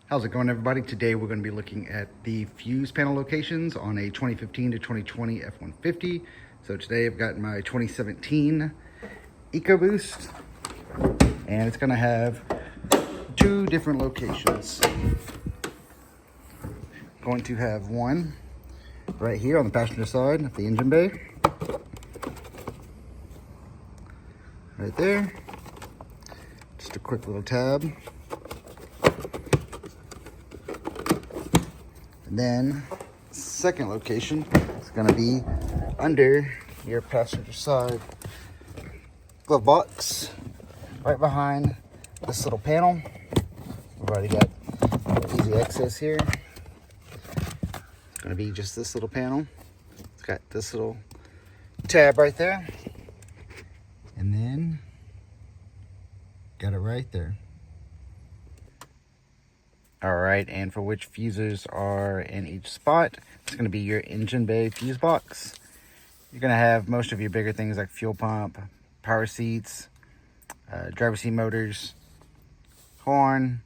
How's it going, everybody? Today we're going to be looking at the fuse panel locations on a 2015 to 2020 F-150. So today I've got my 2017 EcoBoost, and it's going to have two different locations. Going to have one right here on the passenger side of the engine bay. Right there. Just a quick little tab. And then second location is going to be under your passenger side glove box, right behind this little panel. We've already got easy access here. It's going to be just this little panel. It's got this little tab right there, and then got it right there. All right, and for which fuses are in each spot, it's going to be your engine bay fuse box. You're going to have most of your bigger things like fuel pump, power seats, driver seat motors, horn,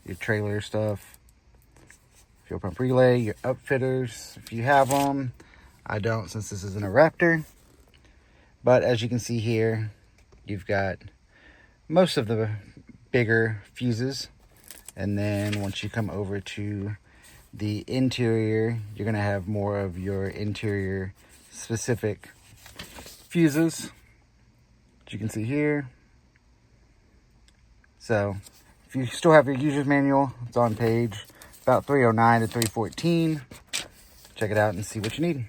your trailer stuff, fuel pump relay, your upfitters, if you have them. I don't, since this isn't a Raptor. But as you can see here, you've got most of the bigger fuses. And then once you come over to the interior, you're going to have more of your interior specific fuses, as you can see here. So if you still have your user's manual, it's on page about 309 to 314. Check it out and see what you need.